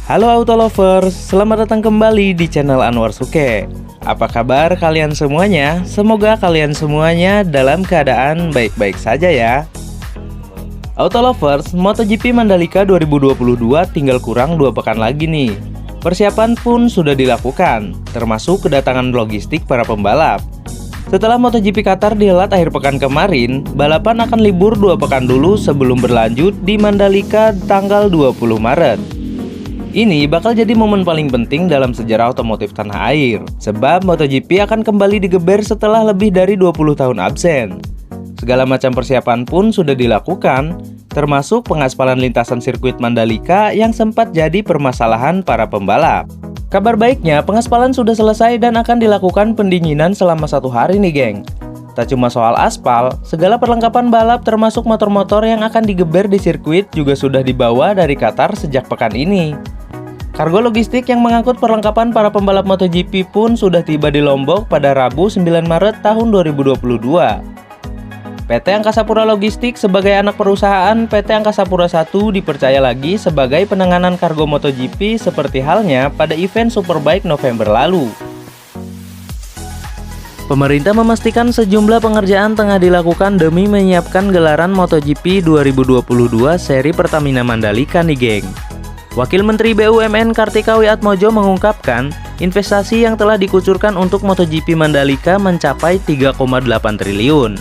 Halo Auto Lovers, selamat datang kembali di channel Anwar Suke. Apa kabar kalian semuanya? Semoga kalian semuanya dalam keadaan baik-baik saja ya. Auto Lovers, MotoGP Mandalika 2022 tinggal kurang 2 pekan lagi nih. Persiapan pun sudah dilakukan, termasuk kedatangan logistik para pembalap. Setelah MotoGP Qatar dihelat akhir pekan kemarin, balapan akan libur 2 pekan dulu sebelum berlanjut di Mandalika tanggal 20 Maret. Ini bakal jadi momen paling penting dalam sejarah otomotif tanah air, sebab MotoGP akan kembali digeber setelah lebih dari 20 tahun absen. Segala macam persiapan pun sudah dilakukan, termasuk pengaspalan lintasan sirkuit Mandalika yang sempat jadi permasalahan para pembalap. Kabar baiknya, pengaspalan sudah selesai dan akan dilakukan pendinginan selama 1 hari nih geng. Tak cuma soal aspal, segala perlengkapan balap termasuk motor-motor yang akan digeber di sirkuit juga sudah dibawa dari Qatar sejak pekan ini. Kargo logistik yang mengangkut perlengkapan para pembalap MotoGP pun sudah tiba di Lombok pada Rabu 9 Maret tahun 2022. PT Angkasa Pura Logistik sebagai anak perusahaan PT Angkasa Pura I dipercaya lagi sebagai penanganan kargo MotoGP seperti halnya pada event Superbike November lalu. Pemerintah memastikan sejumlah pengerjaan tengah dilakukan demi menyiapkan gelaran MotoGP 2022 seri Pertamina Mandalika nih geng. Wakil Menteri BUMN Kartika Wiatmojo mengungkapkan, investasi yang telah dikucurkan untuk MotoGP Mandalika mencapai 3,8 triliun.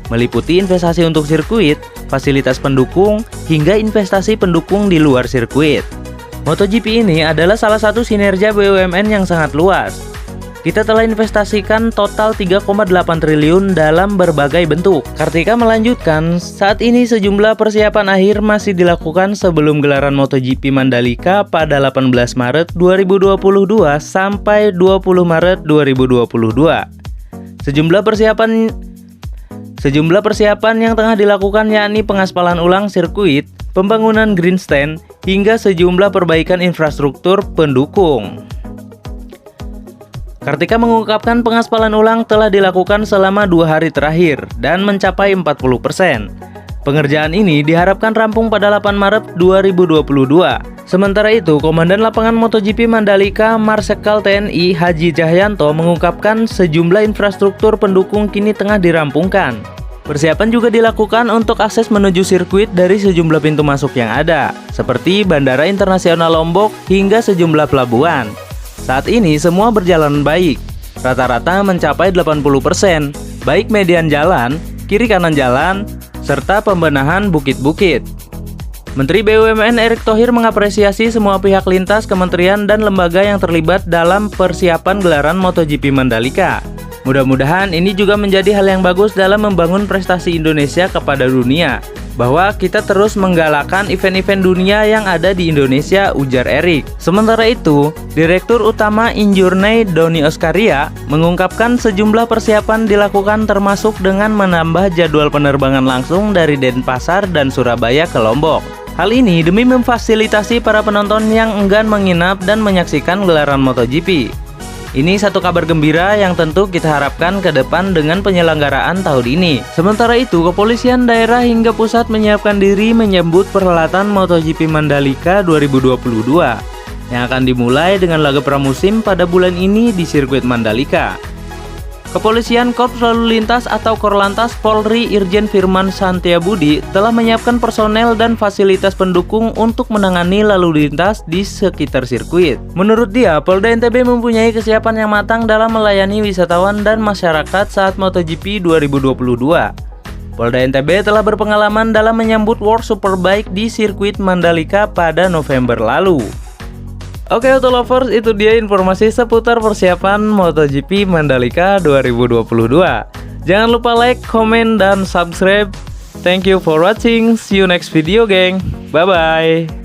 Meliputi investasi untuk sirkuit, fasilitas pendukung, hingga investasi pendukung di luar sirkuit. MotoGP ini adalah salah satu kinerja BUMN yang sangat luas. Kita telah investasikan total 3,8 triliun dalam berbagai bentuk. Kartika melanjutkan, saat ini sejumlah persiapan akhir masih dilakukan sebelum gelaran MotoGP Mandalika pada 18 Maret 2022 sampai 20 Maret 2022. Sejumlah persiapan yang tengah dilakukan yakni pengaspalan ulang sirkuit, pembangunan grandstand, hingga sejumlah perbaikan infrastruktur pendukung. Kartika mengungkapkan pengaspalan ulang telah dilakukan selama 2 hari terakhir dan mencapai 40%. Pengerjaan ini diharapkan rampung pada 8 Maret 2022. Sementara itu, Komandan Lapangan MotoGP Mandalika Marsekal TNI Haji Cahyanto mengungkapkan sejumlah infrastruktur pendukung kini tengah dirampungkan. Persiapan juga dilakukan untuk akses menuju sirkuit dari sejumlah pintu masuk yang ada, seperti Bandara Internasional Lombok hingga sejumlah pelabuhan. Saat ini semua berjalan baik, rata-rata mencapai 80%, baik median jalan, kiri kanan jalan, serta pembenahan bukit-bukit. Menteri BUMN Erick Thohir mengapresiasi semua pihak lintas kementerian dan lembaga yang terlibat dalam persiapan gelaran MotoGP Mandalika. Mudah-mudahan ini juga menjadi hal yang bagus dalam membangun prestasi Indonesia kepada dunia, bahwa kita terus menggalakkan event-event dunia yang ada di Indonesia, ujar Erick. Sementara itu, Direktur Utama Injourney Doni Oskaria mengungkapkan sejumlah persiapan dilakukan termasuk dengan menambah jadwal penerbangan langsung dari Denpasar dan Surabaya ke Lombok. Hal ini demi memfasilitasi para penonton yang enggan menginap dan menyaksikan gelaran MotoGP. Ini satu kabar gembira yang tentu kita harapkan ke depan dengan penyelenggaraan tahun ini. Sementara itu, kepolisian daerah hingga pusat menyiapkan diri menyambut perhelatan MotoGP Mandalika 2022 yang akan dimulai dengan laga pramusim pada bulan ini di sirkuit Mandalika. Kepolisian Korps Lalu Lintas atau Korlantas Polri Irjen Firman Santiabudi telah menyiapkan personel dan fasilitas pendukung untuk menangani lalu lintas di sekitar sirkuit. Menurut dia, Polda NTB mempunyai kesiapan yang matang dalam melayani wisatawan dan masyarakat saat MotoGP 2022. Polda NTB telah berpengalaman dalam menyambut World Superbike di sirkuit Mandalika pada November lalu. Oke Auto Lovers, itu dia informasi seputar persiapan MotoGP Mandalika 2022. Jangan lupa like, komen, dan subscribe. Thank you for watching. See you next video geng. Bye bye.